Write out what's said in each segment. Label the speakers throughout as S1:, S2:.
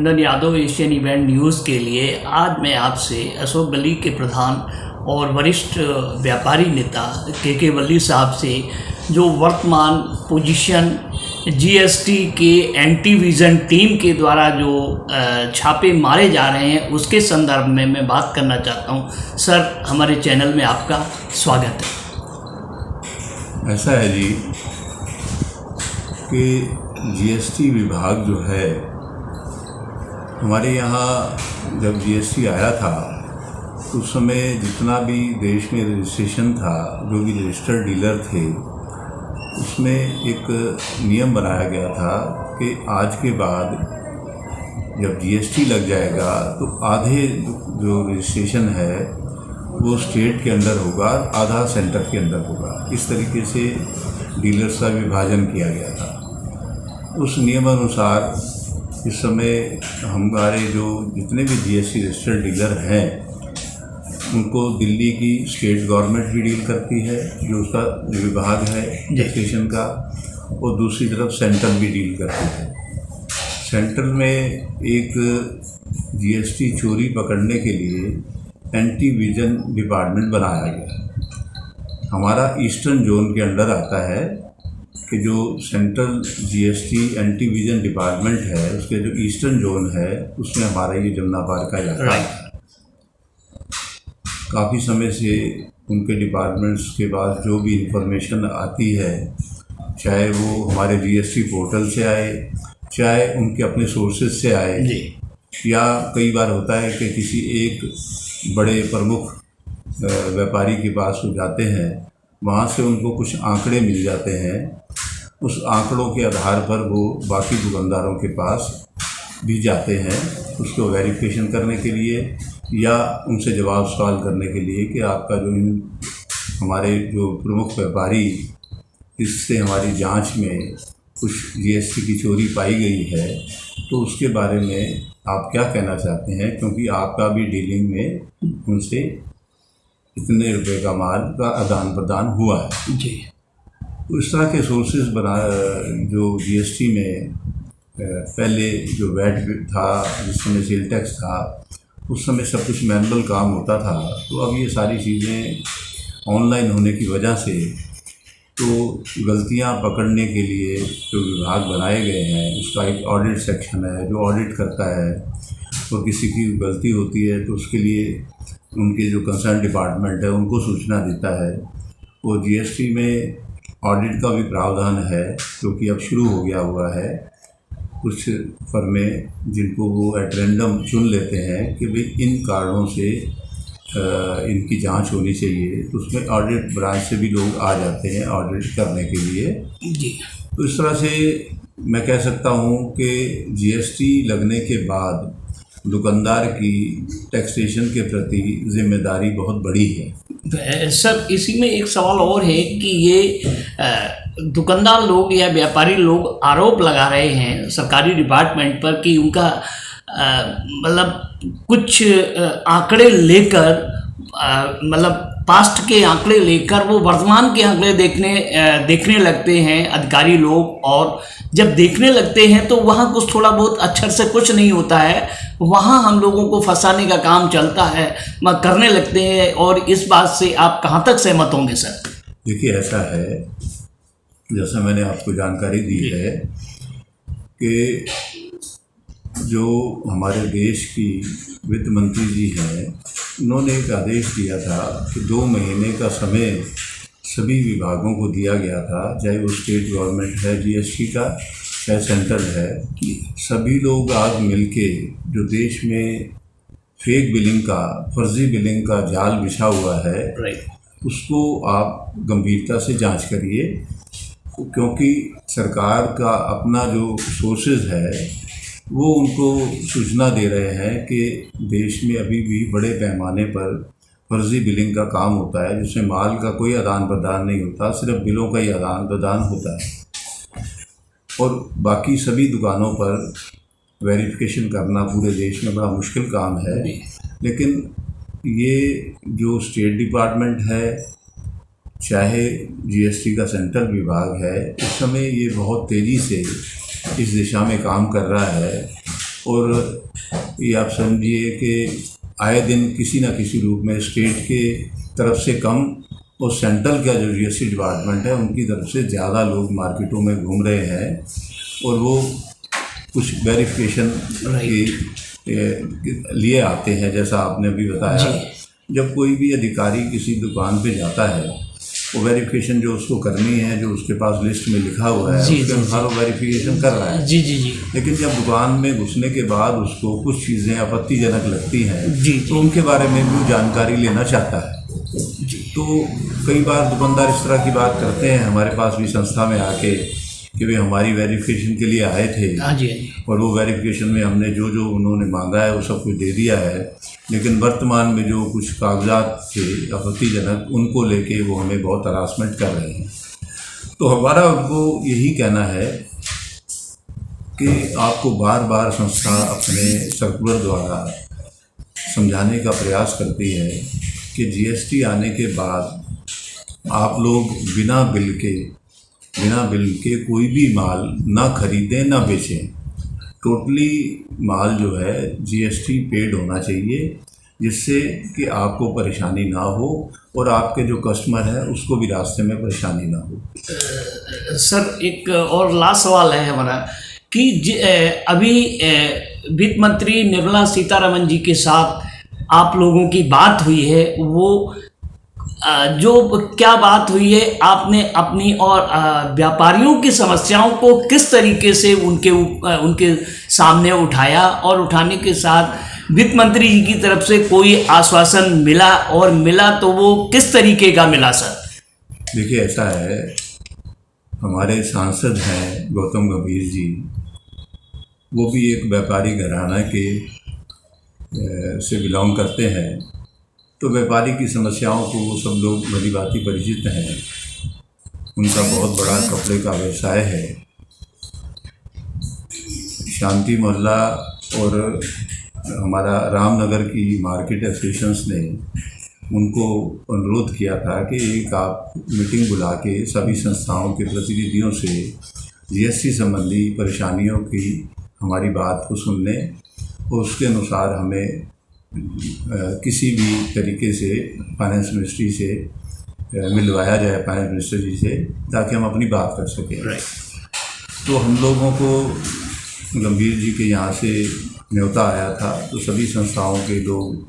S1: अभिनंदन Yadav, Asian event news के लिए। आज मैं आपसे अशोक गली के प्रधान और वरिष्ठ व्यापारी नेता के वल्ली साहब से जो वर्तमान पोजीशन जीएसटी के एंटी विजन टीम के द्वारा जो छापे मारे जा रहे हैं उसके संदर्भ में मैं बात करना चाहता हूं। सर, हमारे चैनल में आपका स्वागत है।
S2: ऐसा है जी कि जीएसटी विभाग जो है, हमारे यहाँ जब जीएसटी आया था तो उस समय जितना भी देश में रजिस्ट्रेशन था, जो भी रजिस्टर्ड डीलर थे, उसमें एक नियम बनाया गया था कि आज के बाद जब जीएसटी लग जाएगा तो आधे जो रजिस्ट्रेशन है वो स्टेट के अंदर होगा, आधा सेंटर के अंदर होगा। इस तरीके से डीलर्स का विभाजन किया गया था। उस नियमानुसार इस समय हमारे जो जितने भी जीएसटी रजिस्टर्ड डीलर हैं उनको दिल्ली की स्टेट गवर्नमेंट भी डील करती है, जो उसका विभाग है टैक्सेशन का, और दूसरी तरफ सेंट्रल भी डील करती है। सेंट्रल में एक जीएसटी चोरी पकड़ने के लिए एंटी विजन डिपार्टमेंट बनाया गया। हमारा ईस्टर्न जोन के अंडर आता है कि जो central GST anti vision department है, उसके जो ईस्टर्न जोन है उसमें हमारा ये जमुना पार का इलाका है। काफ़ी समय से उनके डिपार्टमेंट्स के पास जो भी इंफॉर्मेशन आती है, चाहे वो हमारे जीएसटी पोर्टल से आए, चाहे उनके अपने सोर्सेज से आए, या कई बार होता है कि किसी एक बड़े प्रमुख व्यापारी के पास वो जाते हैं, वहाँ से उनको कुछ आंकड़े मिल जाते हैं। उस आंकड़ों के आधार पर वो बाकी दुकानदारों के पास भी जाते हैं उसको वेरिफिकेशन करने के लिए या उनसे जवाब सवाल करने के लिए कि आपका जो हमारे जो प्रमुख व्यापारी, इससे हमारी जांच में कुछ जीएसटी की चोरी पाई गई है, तो उसके बारे में आप क्या कहना चाहते हैं, क्योंकि आपका भी डीलिंग में उनसे इतने रुपए का माल का आदान प्रदान हुआ है जी। तो इस तरह के सोर्सेज बना जो जीएसटी में पहले जो वैट था, जिस समय सेल टैक्स था, उस समय सब कुछ मैनुअल काम होता था। तो अब ये सारी चीज़ें ऑनलाइन होने की वजह से तो गलतियां पकड़ने के लिए जो विभाग बनाए गए हैं, उसका एक ऑडिट सेक्शन है जो ऑडिट करता है, और किसी की गलती होती है तो उसके लिए उनके जो कंसर्न डिपार्टमेंट है उनको सूचना देता है। और जीएसटी में ऑडिट का भी प्रावधान है, क्योंकि अब शुरू हो गया हुआ है। कुछ फर्में जिनको वो एट रैंडम चुन लेते हैं कि भाई इन कारणों से इनकी जांच होनी चाहिए, तो उसमें ऑडिट ब्रांच से भी लोग आ जाते हैं ऑडिट करने के लिए जी। तो इस तरह से मैं कह सकता हूँ कि जीएसटी लगने के बाद दुकानदार की टैक्सेशन के प्रति जिम्मेदारी बहुत बड़ी है।
S1: सर, इसी में एक सवाल और है कि ये दुकानदार लोग या व्यापारी लोग आरोप लगा रहे हैं सरकारी डिपार्टमेंट पर कि उनका मतलब कुछ आंकड़े लेकर, मतलब पास्ट के आंकड़े लेकर वो वर्तमान के आंकड़े देखने लगते हैं अधिकारी लोग, और जब देखने लगते हैं तो वहाँ कुछ थोड़ा बहुत अक्षर से कुछ नहीं होता है, वहाँ हम लोगों को फंसाने का काम चलता है, करने लगते हैं। और इस बात से आप कहाँ तक सहमत होंगे सर?
S2: देखिए, ऐसा है, जैसा मैंने आपको जानकारी दी है कि जो हमारे देश की वित्त मंत्री जी हैं, उन्होंने एक आदेश दिया था कि 2 महीने का समय सभी विभागों को दिया गया था, चाहे वो स्टेट गवर्नमेंट है जीएसटी का, चाहे सेंट्रल है। सभी लोग आज मिलके जो देश में फेक बिलिंग का, फर्जी बिलिंग का जाल बिछा हुआ है, उसको आप गंभीरता से जांच करिए, क्योंकि सरकार का अपना जो सोर्सेज है वो उनको सूचना दे रहे हैं कि देश में अभी भी बड़े पैमाने पर फर्जी बिलिंग का काम होता है, जिसमें माल का कोई आदान प्रदान नहीं होता, सिर्फ बिलों का ही आदान प्रदान होता है। और बाकी सभी दुकानों पर वेरिफिकेशन करना पूरे देश में बड़ा मुश्किल काम है। लेकिन ये जो स्टेट डिपार्टमेंट है, चाहे जीएसटी का सेंट्रल विभाग है, इस समय ये बहुत तेज़ी से इस दिशा में काम कर रहा है और ये आप समझिए कि आए दिन किसी न किसी रूप में स्टेट के तरफ से कम और सेंट्रल का जो जीएसटी डिपार्टमेंट है उनकी तरफ से ज़्यादा लोग मार्केटों में घूम रहे हैं और वो कुछ वेरिफिकेशन के लिए आते हैं। जैसा आपने अभी बताया, जब कोई भी अधिकारी किसी दुकान पे जाता है वो वेरिफिकेशन जो उसको करनी है, जो उसके पास लिस्ट में लिखा हुआ है उसके अनुसार वो वेरिफिकेशन कर रहा है। लेकिन जब दुकान में घुसने के बाद उसको कुछ चीज़ें आपत्तिजनक लगती हैं तो उनके बारे में भी जानकारी लेना चाहता है। तो कई बार दुकानदार इस तरह की बात करते हैं हमारे पास भी संस्था में आके कि वे हमारी वेरिफिकेशन के लिए आए थे और वो वेरिफिकेशन में हमने जो जो उन्होंने मांगा है वो सब कुछ दे दिया है, लेकिन वर्तमान में जो कुछ कागजात थे आपत्तिजनक उनको लेके वो हमें बहुत हरासमेंट कर रहे हैं। तो हमारा उनको यही कहना है कि आपको बार बार संस्था अपने सर्कुलर द्वारा समझाने का प्रयास करती है कि जीएसटी आने के बाद आप लोग बिना बिल के कोई भी माल ना खरीदें ना बेचें। टोटली माल जो है जीएसटी पेड होना चाहिए, जिससे कि आपको परेशानी ना हो और आपके जो कस्टमर है उसको भी रास्ते में परेशानी ना हो।
S1: सर एक और लास्ट सवाल है हमारा कि अभी वित्त मंत्री निर्मला सीतारमण जी के साथ आप लोगों की बात हुई है, वो जो क्या बात हुई है, आपने अपनी और व्यापारियों की समस्याओं को किस तरीके से उनके सामने उठाया और उठाने के साथ वित्त मंत्री जी की तरफ से कोई आश्वासन मिला, और मिला तो वो किस तरीके का मिला सर?
S2: देखिए ऐसा है, हमारे सांसद हैं गौतम गंभीर जी, वो भी एक व्यापारी घराना के से बिलोंग करते हैं। तो व्यापारी की समस्याओं को वो सब लोग भली भांति परिचित हैं। उनका बहुत बड़ा कपड़े का व्यवसाय है। शांति मोहल्ला और हमारा रामनगर की मार्केट एसोसिएशंस ने उनको अनुरोध किया था कि एक आप मीटिंग बुला के सभी संस्थाओं के प्रतिनिधियों से जीएसटी संबंधी परेशानियों की हमारी बात को सुनने और उसके अनुसार हमें किसी भी तरीके से फाइनेंस मिनिस्ट्री से मिलवाया जाए, फाइनेंस मिनिस्टर जी से, ताकि हम अपनी बात कर सकें। तो हम लोगों को गंभीर जी के यहाँ से न्योता आया था, तो सभी संस्थाओं के लोग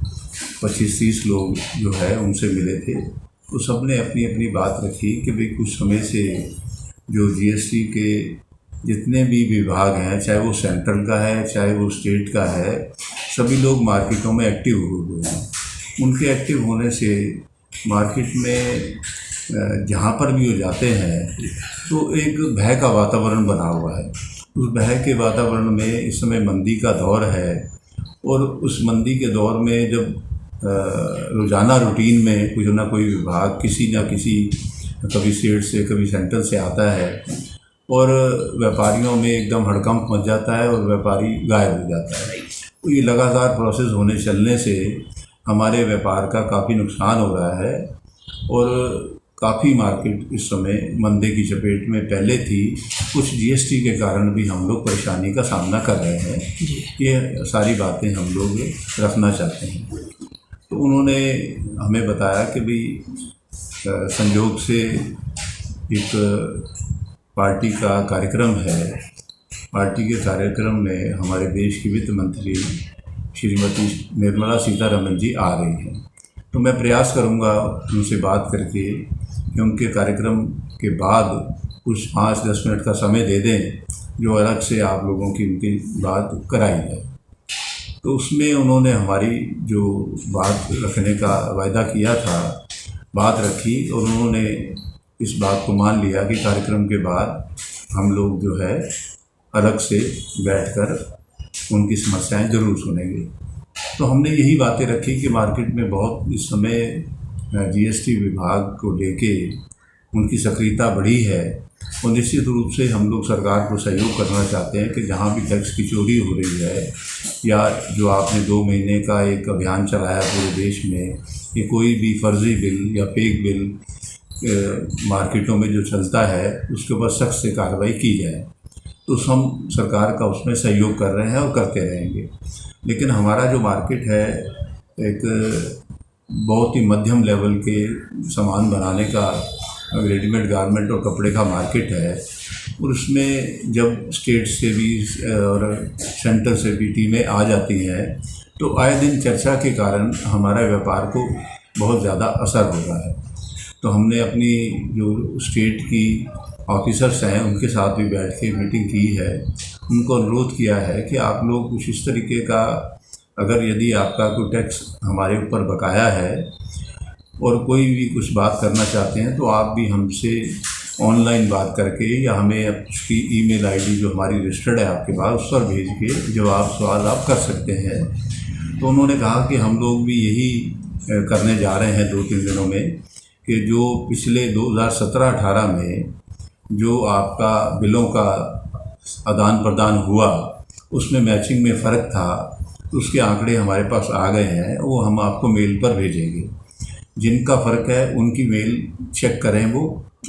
S2: 25-30 लोग जो है उनसे मिले थे। तो सब ने अपनी अपनी बात रखी कि भाई कुछ समय से जो जीएसटी के जितने भी विभाग हैं, चाहे वो सेंट्रल का है चाहे वो स्टेट का है, सभी लोग मार्केटों में एक्टिव हुए हैं। उनके एक्टिव होने से मार्केट में जहाँ पर भी वो जाते हैं तो एक भय का वातावरण बना हुआ है। उस भय के वातावरण में इस समय मंदी का दौर है, और उस मंदी के दौर में जब रोज़ाना रूटीन में कुछ ना कोई विभाग किसी न किसी, कभी स्टेट से कभी सेंट्रल से आता है और व्यापारियों में एकदम हड़कंप मच जाता है और व्यापारी गायब हो जाता है। तो ये लगातार प्रोसेस होने चलने से हमारे व्यापार का काफ़ी नुकसान हो रहा है और काफ़ी मार्केट इस समय मंदे की चपेट में पहले थी। कुछ जीएसटी के कारण भी हम लोग परेशानी का सामना कर रहे हैं। ये सारी बातें हम लोग रखना चाहते हैं। तो उन्होंने हमें बताया कि भाई संयोग से एक पार्टी का कार्यक्रम है, पार्टी के कार्यक्रम में हमारे देश की वित्त मंत्री श्रीमती निर्मला सीतारमण जी आ रही हैं। तो मैं प्रयास करूंगा उनसे बात करके कि उनके कार्यक्रम के बाद कुछ 5-10 मिनट का समय दे दें, जो अलग से आप लोगों की उनकी बात कराई जाए। तो उसमें उन्होंने हमारी जो बात रखने का वायदा किया था, बात रखी, और उन्होंने इस बात को मान लिया कि कार्यक्रम के बाद हम लोग जो है अलग से बैठकर उनकी समस्याएं ज़रूर सुनेंगे। तो हमने यही बातें रखी कि मार्केट में बहुत इस समय जीएसटी विभाग को लेके उनकी सक्रियता बढ़ी है, और निश्चित रूप से हम लोग सरकार को सहयोग करना चाहते हैं कि जहाँ भी टैक्स की चोरी हो रही है, या जो आपने 2 महीने का एक अभियान चलाया पूरे देश में कि कोई भी फर्जी बिल या फेक बिल मार्केटों में जो चलता है उसके ऊपर सख्त से कार्रवाई की जाए। तो हम सरकार का उसमें सहयोग कर रहे हैं और करते रहेंगे। लेकिन हमारा जो मार्केट है एक बहुत ही मध्यम लेवल के सामान बनाने का रेडीमेड गारमेंट और कपड़े का मार्केट है, और उसमें जब स्टेट से भी और सेंटर से भी टीमें आ जाती हैं तो आए दिन चर्चा के कारण हमारा व्यापार को बहुत ज़्यादा असर हो रहा है। तो हमने अपनी जो स्टेट की ऑफिसर्स हैं उनके साथ भी बैठ के मीटिंग की है, उनको अनुरोध किया है कि आप लोग कुछ इस तरीके का, अगर यदि आपका कोई टैक्स हमारे ऊपर बकाया है और कोई भी कुछ बात करना चाहते हैं तो आप भी हमसे ऑनलाइन बात करके या हमें उसकी ईमेल आईडी जो हमारी रजिस्टर्ड है आपके पास उस पर भेज के जवाब सवाल आप कर सकते हैं। तो उन्होंने कहा कि हम लोग भी यही करने जा रहे हैं 2-3 दिनों में, कि जो पिछले 2017-18 में जो आपका बिलों का आदान प्रदान हुआ उसमें मैचिंग में फ़र्क था, तो उसके आंकड़े हमारे पास आ गए हैं, वो हम आपको मेल पर भेजेंगे। जिनका फ़र्क है उनकी मेल चेक करें, वो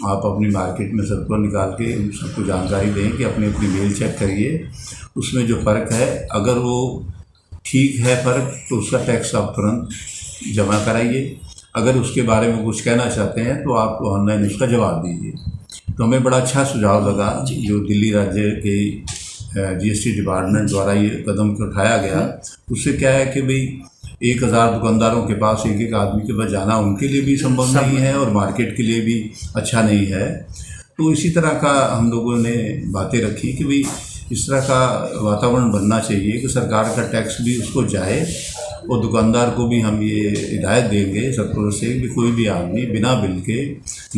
S2: आप अपनी मार्केट में सर्कुलर निकाल के उन सबको जानकारी दें कि अपनी मेल चेक करिए, उसमें जो फ़र्क है अगर वो ठीक है फ़र्क तो उसका टैक्स आप तुरंत जमा कराइए। अगर उसके बारे में कुछ कहना चाहते हैं तो आप ऑनलाइन उसका जवाब दीजिए। तो हमें बड़ा अच्छा सुझाव लगा जो दिल्ली राज्य के जीएसटी डिपार्टमेंट द्वारा ये कदम उठाया गया। उससे क्या है कि भाई 1000 दुकानदारों के पास एक आदमी के पास जाना उनके लिए भी संभव नहीं है और मार्केट के लिए भी अच्छा नहीं है। तो इसी तरह का हम लोगों ने बातें रखी कि भाई इस तरह का वातावरण बनना चाहिए कि सरकार का टैक्स भी उसको जाए, और दुकानदार को भी हम ये हिदायत देंगे सर्कुलर से कि कोई भी आदमी बिना बिल के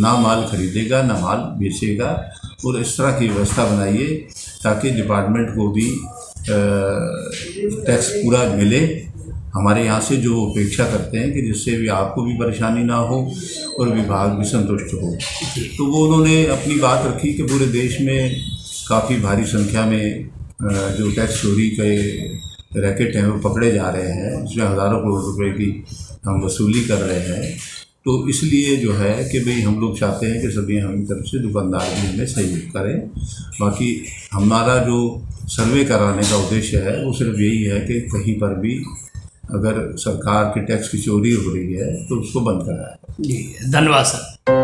S2: ना माल खरीदेगा ना माल बेचेगा, और इस तरह की व्यवस्था बनाइए ताकि डिपार्टमेंट को भी टैक्स पूरा मिले। हमारे यहाँ से जो अपेक्षा करते हैं कि जिससे भी आपको भी परेशानी ना हो और विभाग भी संतुष्ट हो। तो वो उन्होंने अपनी बात रखी कि पूरे देश में काफ़ी भारी संख्या में जो टैक्स चोरी के रैकेट हैं वो पकड़े जा रहे हैं, जिसमें हज़ारों करोड़ रुपए की हम वसूली कर रहे हैं। तो इसलिए जो है कि भाई हम लोग चाहते हैं कि सभी हमारी तरफ से दुकानदार भी हमें सहयोग करें। बाकी हमारा जो सर्वे कराने का उद्देश्य है वो सिर्फ यही है कि कहीं पर भी अगर सरकार के टैक्स की चोरी हो रही है तो उसको बंद कराएं।
S1: जी धन्यवाद सर।